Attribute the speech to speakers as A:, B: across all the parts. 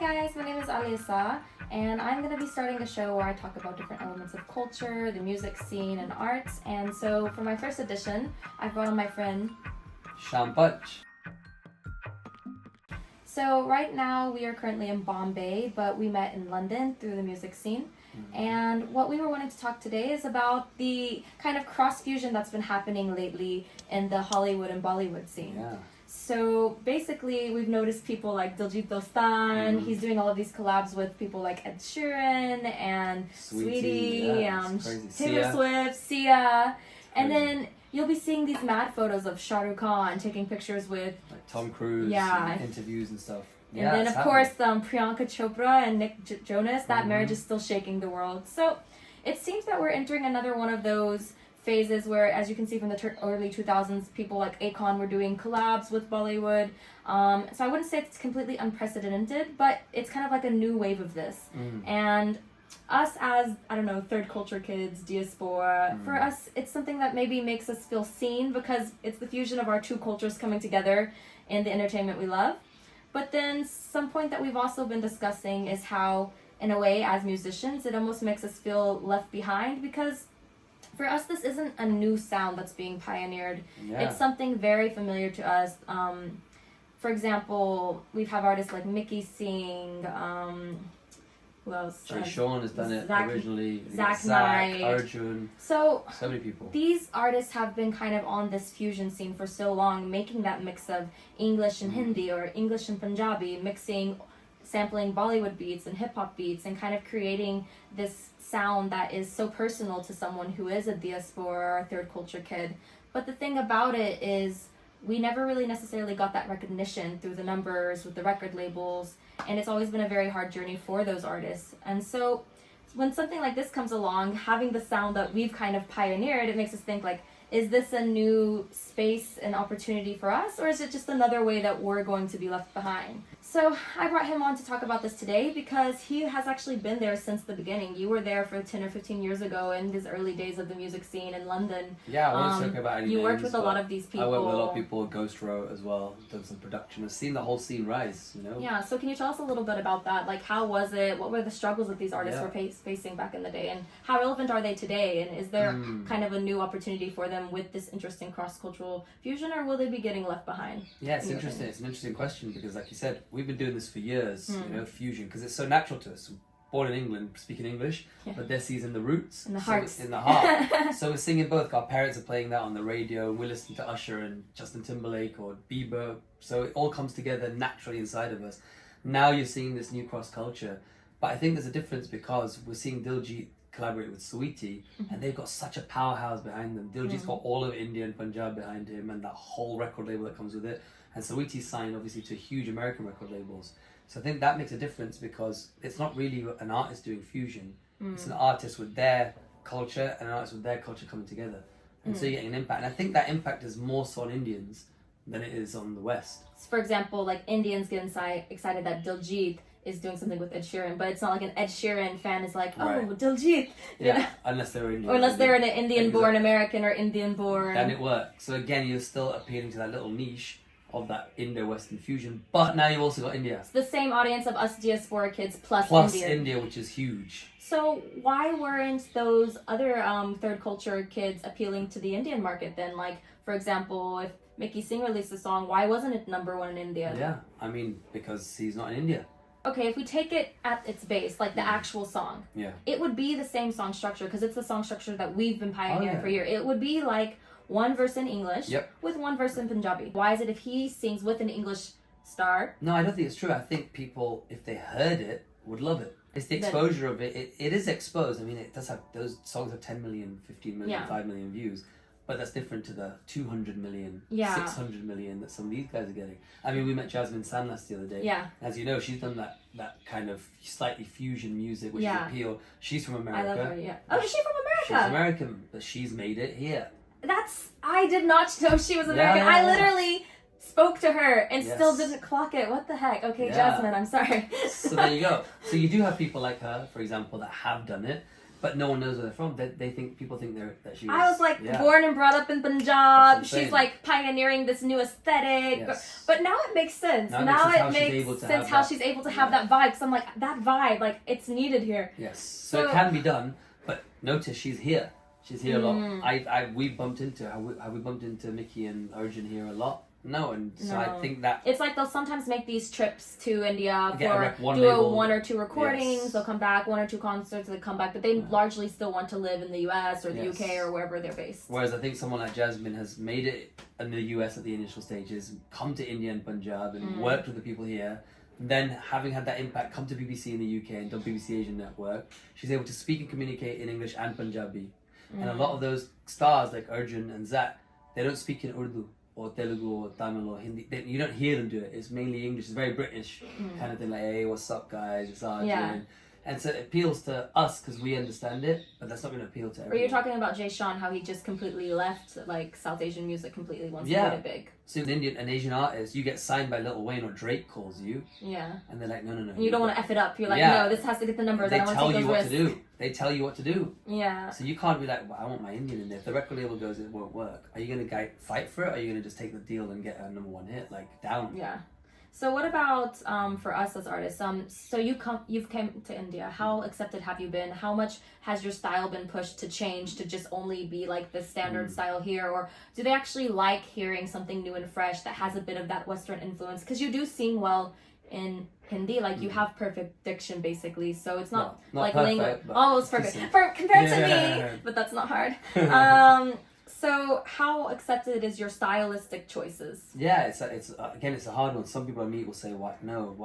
A: Hi guys, my name is Alia Sa, and I'm going to be starting a show where I talk about different elements of culture, the music scene, and arts. And so for my first edition, I've brought on my friend.
B: Shaam Panch.
A: So right now we are currently in Bombay, but we met in London through the music scene. And what we were wanting to talk today is about the kind of cross-fusion that's been happening lately in the Hollywood and Bollywood scene.
B: Yeah.
A: So basically, we've noticed people like Diljit Dosanjh. He's doing all of these collabs with people like Ed Sheeran and Sweetie, Taylor Swift, Sia, and then you'll be seeing these mad photos of Shah Rukh Khan taking pictures with
B: like Tom Cruise, interviews and stuff.
A: And then of course Priyanka Chopra and Nick Jonas. That marriage is still shaking the world. So it seems that we're entering another one of those phases where, as you can see from the early 2000s, people like Akon were doing collabs with Bollywood. So I wouldn't say it's completely unprecedented, but it's kind of like a new wave of this. And us as, I don't know, third culture kids, diaspora, for us, it's something that maybe makes us feel seen because it's the fusion of our two cultures coming together in the entertainment we love. But then some point that we've also been discussing is how, in a way, as musicians, it almost makes us feel left behind because for us, this isn't a new sound that's being pioneered.
B: Yeah.
A: It's something very familiar to us. For example, we've had artists like Mickey Singh, who else?
B: Jay Sean has done it originally.
A: Zach
B: Knight, Arjun.
A: So
B: many people.
A: These artists have been kind of on this fusion scene for so long, making that mix of English and Hindi or English and Punjabi, sampling Bollywood beats and hip-hop beats and kind of creating this sound that is so personal to someone who is a diaspora or a third culture kid. But the thing about it is we never really necessarily got that recognition through the numbers with the record labels, and it's always been a very hard journey for those artists. And so when something like this comes along, having the sound that we've kind of pioneered, it makes us think like, is this a new space and opportunity for us, or is it just another way that we're going to be left behind? So I brought him on to talk about this today because he has actually been there since the beginning. You were there for 10 or 15 years ago in his early days of the music scene in London.
B: Yeah, I won't talk about any
A: You worked
B: names,
A: with a lot of these people.
B: I worked with a lot of people at Ghost Row as well, done some production. I've seen the whole scene rise, you know?
A: Yeah, so can you tell us a little bit about that? Like, how was it? What were the struggles that these artists were facing back in the day? And how relevant are they today? And is there kind of a new opportunity for them with this interesting cross-cultural fusion, or will they be getting left behind?
B: Yeah, it's interesting. It's an interesting question because, like you said, we've been doing this for years, you know, fusion, because it's so natural to us. Born in England, speaking English, but they're seizing the roots.
A: In the hearts.
B: In the heart. So we're singing both. Our parents are playing that on the radio, and we're listening to Usher and Justin Timberlake or Bieber. So it all comes together naturally inside of us. Now you're seeing this new cross-culture. But I think there's a difference because we're seeing Diljit collaborate with Sweetie, and they've got such a powerhouse behind them. Diljit's got all of India and Punjab behind him, and that whole record label that comes with it. And Sweetie's signed, obviously, to huge American record labels. So I think that makes a difference because it's not really an artist doing fusion. It's an artist with their culture and an artist with their culture coming together. And so you're getting an impact. And I think that impact is more so on Indians than it is on the West.
A: For example, like Indians get excited that Diljit is doing something with Ed Sheeran, but it's not like an Ed Sheeran fan is like, oh, Diljit.
B: Yeah, unless they're Indian.
A: Or unless they're an Indian-born American or Indian-born.
B: Then it works. So again, you're still appealing to that little niche of that Indo-Western fusion, but now you've also got India.
A: It's the same audience of us diaspora kids plus
B: India, which is huge.
A: So why weren't those other third culture kids appealing to the Indian market then? Like, for example, if Mickey Singh released a song, why wasn't it #1 in India?
B: Yeah, I mean, because he's not in India.
A: Okay, if we take it at its base, like the actual song, it would be the same song structure because it's the song structure that we've been pioneering for years. It would be like one verse in English with one verse in Punjabi. Why is it if he sings with an English star?
B: No, I don't think it's true. I think people, if they heard it, would love it. It's the exposure of it. It is exposed. I mean, it does have, those songs have 10 million, 15 million, 5 million views. But that's different to the 200 million, 600 million that some of these guys are getting. I mean, we met Jasmine Sandlas the other day.
A: Yeah.
B: As you know, she's done that kind of slightly fusion music, which is appeal. She's from America.
A: I love her, Oh, is she from America?
B: She's American, but she's made it here.
A: I did not know she was American. I literally spoke to her and still didn't clock it. What the heck? Okay, Jasmine, I'm sorry.
B: So there you go. So you do have people like her, for example, that have done it. but no one knows where they're from. They think people think that she was.
A: I was like
B: yeah.
A: born and brought up in Punjab.
B: That's what I'm
A: She's
B: saying.
A: like pioneering this new aesthetic.
B: Yes.
A: But now it makes sense.
B: Now
A: It makes sense how she's able to have that vibe. So I'm like, that vibe, like it's needed here.
B: Yes. So it can be done, but notice she's here. She's here a lot. We bumped into have we bumped into Mickey and Arjun here a lot? No, and so I think that
A: it's like they'll sometimes make these trips to India for
B: label.
A: 1 or 2 recordings.
B: Yes.
A: They'll come back, 1 or 2 concerts. They come back, but they largely still want to live in the US or the
B: Yes.
A: UK or wherever they're based.
B: Whereas I think someone like Jasmine has made it in the US at the initial stages, come to India and Punjab and worked with the people here. Then having had that impact, come to BBC in the UK and done BBC Asian Network, she's able to speak and communicate in English and Punjabi. And a lot of those stars like Arjun and Zach, they don't speak in Urdu or Telugu or Tamil or Hindi. You don't hear them do it. It's mainly English. It's very British kind of thing, like, hey, what's up, guys? It's Arjun.
A: Yeah.
B: And so it appeals to us because we understand it, but that's not going to appeal to everyone.
A: Or you're talking about Jay Sean, how he just completely left like South Asian music completely once he made it big.
B: So an Asian artist, you get signed by Lil Wayne or Drake calls you.
A: Yeah.
B: And they're like, no.
A: And you don't want to F it up. You're like, no, this has to get the numbers.
B: They
A: I don't
B: tell
A: want to
B: you
A: take
B: what
A: those
B: to
A: risks.
B: do. They tell you what to do.
A: Yeah.
B: So you can't be like, well, I want my Indian in there. If the record label goes, it won't work. Are you going to fight for it? Or are you going to just take the deal and get a #1 hit? Like, down.
A: Yeah. So what about for us as artists? So you've come to India. How accepted have you been? How much has your style been pushed to change to just only be like the standard style here, or do they actually like hearing something new and fresh that has a bit of that Western influence? Because you do sing well in Hindi, like you have perfect diction basically. So it's not like
B: perfect, but
A: almost perfect compared to me, but that's not hard. So how accepted is your stylistic choices?
B: Yeah, it's a hard one. Some people I meet will say, why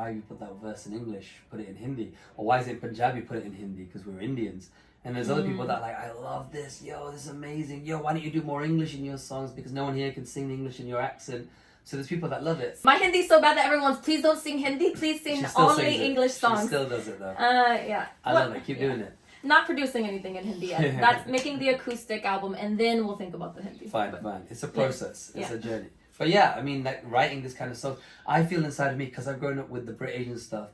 B: have you put that verse in English? Put it in Hindi. Or why is it in Punjabi? Put it in Hindi, because we're Indians. And there's other people that are like, I love this. Yo, this is amazing. Yo, why don't you do more English in your songs? Because no one here can sing English in your accent. So there's people that love it.
A: My Hindi's so bad that everyone's, please don't sing Hindi. Please sing only English songs.
B: She still does it though.
A: Yeah.
B: I love it. Keep doing it.
A: Not producing anything in Hindi yet. That's making the acoustic album, and then we'll think about the Hindi.
B: Fine. It's a process. It's a journey. But yeah, I mean, like writing this kind of stuff, I feel inside of me because I've grown up with the Brit Asian stuff,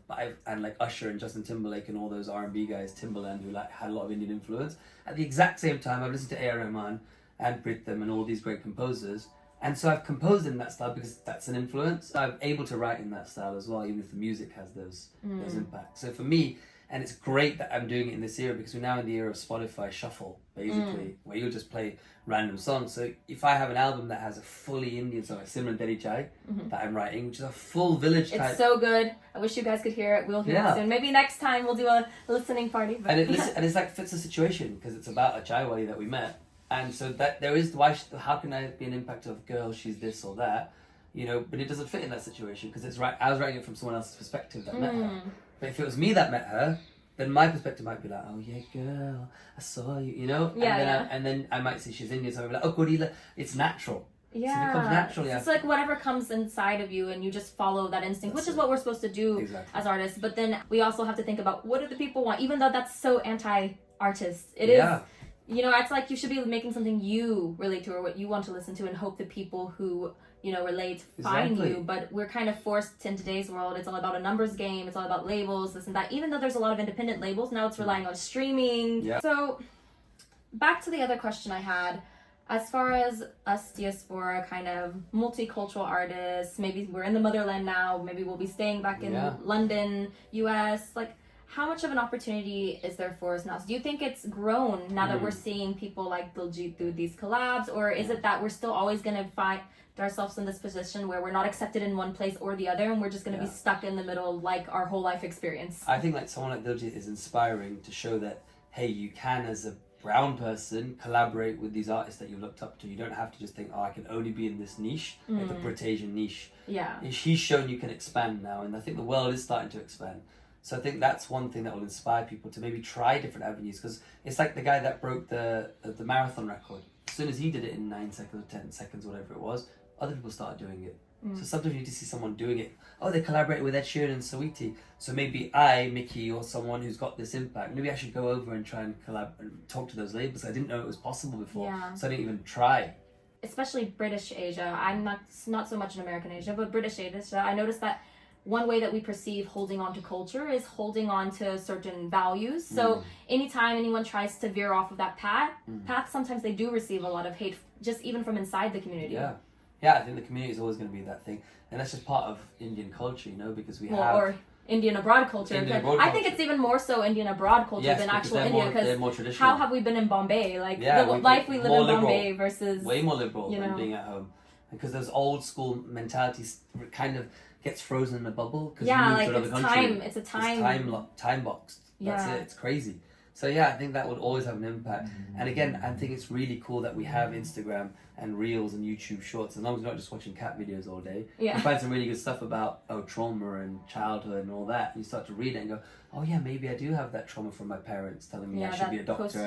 B: and like Usher and Justin Timberlake and all those R&B guys, Timbaland, who like had a lot of Indian influence. At the exact same time, I've listened to A.R. Rahman and Pritham and all these great composers, and so I've composed in that style because that's an influence. I'm able to write in that style as well, even if the music has those impacts. So for me. And it's great that I'm doing it in this era because we're now in the era of Spotify Shuffle, basically, where you'll just play random songs. So if I have an album that has a fully Indian song, like Simran Dedi Chai, that I'm writing, which is a full village type.
A: It's so good. I wish you guys could hear it. We'll hear it soon. Maybe next time we'll do a listening party. But
B: and it's like fits the situation because it's about a Chaiwali that we met. And so that there is, how can I be an impact of, girl, she's this or that? You know, but it doesn't fit in that situation because I was writing it from someone else's perspective that met her. But if it was me that met her, then my perspective might be like, oh yeah, girl, I saw you, you know? And then I might see she's Indian, so I'll be like, oh, Gorilla. It's natural.
A: Yeah.
B: So it comes naturally.
A: It's like whatever comes inside of you and you just follow that instinct, which is what we're supposed to do as artists. But then we also have to think about what do the people want, even though that's so anti-artist. It is, you know, it's like you should be making something you relate to or what you want to listen to and hope that people who you know, relate, find you, but we're kind of forced in today's world. It's all about a numbers game. It's all about labels, this and that. Even though there's a lot of independent labels, now it's relying on streaming. Yeah. So back to the other question I had, as far as us diaspora kind of multicultural artists, maybe we're in the motherland now, maybe we'll be staying back in London, US, like how much of an opportunity is there for us now? So do you think it's grown now that we're seeing people like Diljit do these collabs, or is it that we're still always going to find ourselves in this position where we're not accepted in one place or the other and we're just going to be stuck in the middle like our whole life experience?
B: I think like someone like Diljit is inspiring to show that, hey, you can as a brown person collaborate with these artists that you looked up to. You don't have to just think, oh, I can only be in this niche, like the Brit Asian niche. Yeah. He's shown you can expand now, and I think the world is starting to expand. So I think that's one thing that will inspire people to maybe try different avenues, because it's like the guy that broke the marathon record. As soon as he did it in 9 seconds or 10 seconds, whatever it was, other people started doing it. So sometimes you need to see someone doing it. Oh, they collaborated with Ed Sheeran and Saweetie. So maybe I, Mickey, or someone who's got this impact, maybe I should go over and try and collab and talk to those labels. I didn't know it was possible before, so I didn't even try. Especially
A: British Asia. I'm not so much in American Asia, but British Asia. I noticed that one way that we perceive holding on to culture is holding on to certain values. So anytime anyone tries to veer off of that path, sometimes they do receive a lot of hate, just even from inside the community.
B: Yeah, I think the community is always going to be that thing, and that's just part of Indian culture, you know, because we have
A: or Indian abroad culture. I think it's even more so Indian abroad culture than actual India, because how have we been in Bombay? Like the life we live in Bombay versus
B: way more liberal than being at home, because those old school mentalities kind of gets frozen in a bubble.
A: Yeah, like it's a
B: time boxed. That's it. It's crazy. So I think that would always have an impact. And again, I think it's really cool that we have Instagram and Reels and YouTube Shorts. As long as we're not just watching cat videos all day, you find some really good stuff about trauma and childhood and all that. And you start to read it and go, oh yeah, maybe I do have that trauma from my parents telling me I should be a doctor,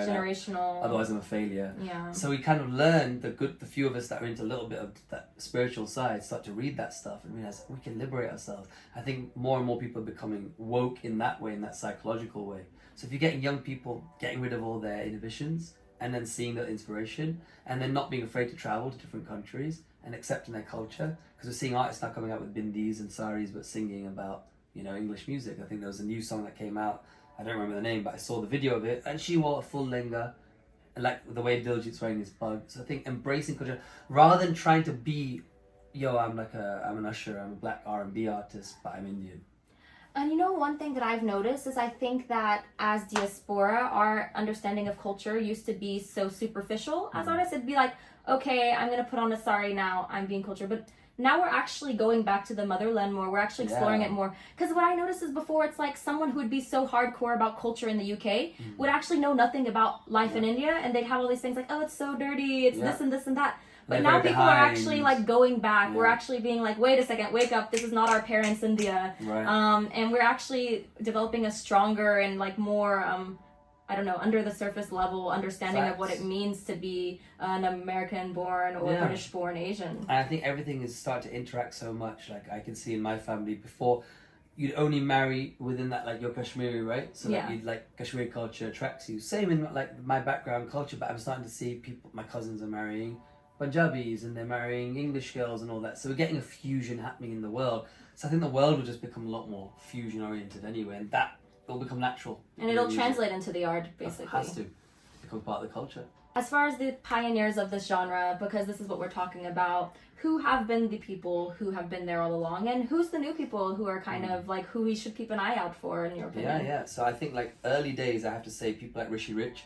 B: otherwise I'm a failure. So we kind of learn the few of us that are into a little bit of that spiritual side start to read that stuff and realize we can liberate ourselves. I think more and more people are becoming woke in that way, in that psychological way. So if you're getting young people getting rid of all their inhibitions and then seeing that inspiration and then not being afraid to travel to different countries and accepting their culture, because we're seeing artists now coming out with bindis and saris but singing about, you know, English music. I think there was a new song that came out, I don't remember the name, but I saw the video of it, and she wore a full lenga, like the way Diljit's wearing his bug. So I think embracing culture rather than trying to be, I'm an usher, I'm a black R&B artist, but I'm Indian.
A: And you know, one thing that I've noticed is I think that as diaspora, our understanding of culture used to be so superficial. As artists, it'd be like, okay, I'm going to put on a sari now, I'm being culture. But now we're actually going back to the motherland more. We're actually exploring it more. Because what I noticed is before, it's like someone who would be so hardcore about culture in the UK would actually know nothing about life in India. And they'd have all these things like, oh, it's so dirty, it's this and this and that. But now people are actually like going back. We're actually being like, wait a second, wake up. This is not our parents' India. And we're actually developing a stronger and like more, under the surface level understanding of what it means to be an American-born or British-born Asian.
B: And I think everything is starting to interact so much. Like I can see in my family before, you'd only marry within that, like, your Kashmiri, right? So like you'd like Kashmiri culture attracts you. Same in like my background culture, but I'm starting to see people, my cousins are marrying Punjabis and they're marrying English girls and all that. So we're getting a fusion happening in the world. So I think the world will just become a lot more fusion oriented anyway, and that will become natural.
A: And it'll translate into the art, basically. It
B: has to become part of the culture.
A: As far as the pioneers of this genre, because this is what we're talking about, who have been the people who have been there all along, and who's the new people who are kind of like who we should keep an eye out for, in your opinion?
B: Yeah. So I think like early days, I have to say people like Rishi Rich,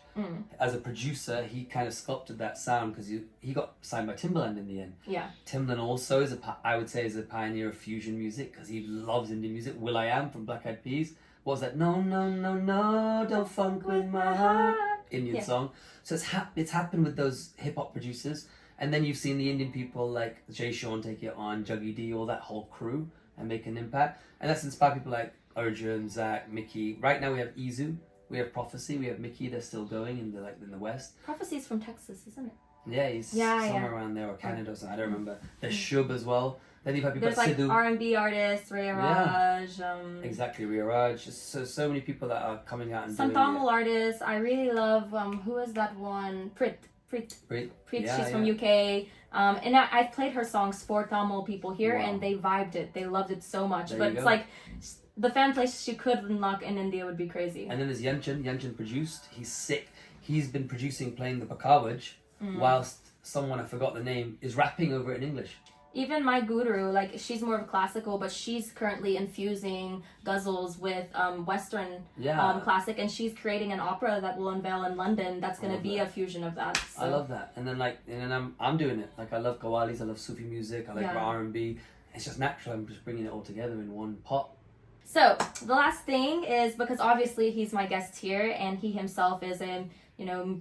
B: as a producer, he kind of sculpted that sound because he got signed by Timbaland in the end.
A: Yeah.
B: Timbaland also is I would say is a pioneer of fusion music because he loves Indian music. Will.i.am from Black Eyed Peas. What was that? No, don't funk with my heart. Indian song. So it's happened with those hip hop producers. And then you've seen the Indian people like Jay Sean take it on, Juggy D, all that whole crew, and make an impact. And that's inspired people like Arjun, Zach, Mickey. Right now we have Izu, we have Prophecy, we have Mickey. They're still going in the West.
A: Prophecy's from Texas, isn't it?
B: Yeah, he's somewhere around there, or Canada or something. I don't remember. There's Shub as well. Then you've had people
A: like
B: Sidhu.
A: R&B artists, Ria Raj.
B: Exactly, Ria Raj. Just so many people that are coming out and
A: some Tamil artists. I really love. Who is that one? Prit. She's from UK. And I've played her songs for Tamil people here, and they vibed it. They loved it so much. But it's like the fan place she could unlock in India would be crazy.
B: And then there's Yanchan. Yanchan produced. He's sick. He's been producing, playing the Bakawaj, whilst someone, I forgot the name, is rapping over it in English.
A: Even my guru, like, she's more of classical, but she's currently infusing ghazals with Western classic, and she's creating an opera that will unveil in London that's going to be a fusion of that. So.
B: I love that. And then I'm doing it. Like, I love Qawwalis, I love Sufi music, I like R&B. It's just natural. I'm just bringing it all together in one pot.
A: So, the last thing is, because obviously he's my guest here, and he himself is a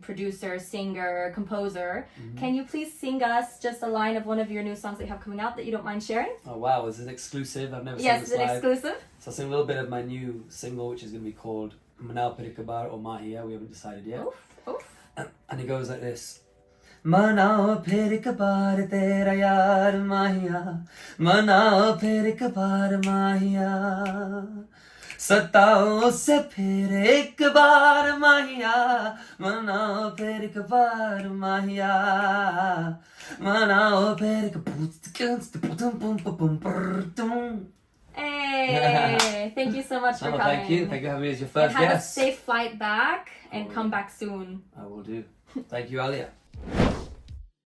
A: producer, singer, composer. Can you please sing us just a line of one of your new songs that you have coming out that you don't mind sharing?
B: Oh wow, is it exclusive? I've never sung this live.
A: Yes, it's exclusive.
B: So I'll sing a little bit of my new single, which is going to be called Manao Pirikabar or Mahiya. We haven't decided yet.
A: Oof.
B: And it goes like this. Manao Pirikabar tera yaar Mahiya, Manao Pirikabar Mahiya. सताओ से फिर एक बार माहिया मनाओ फिर एक बार माहिया मनाओ फिर एक
A: Hey, Yay! Thank you so much for
B: Oh,
A: coming.
B: thank you. Thank you for having me as your
A: And
B: first
A: have
B: guest.
A: a safe flight back and
B: Oh,
A: come
B: yeah.
A: back soon.
B: I will do. Thank you, Alia.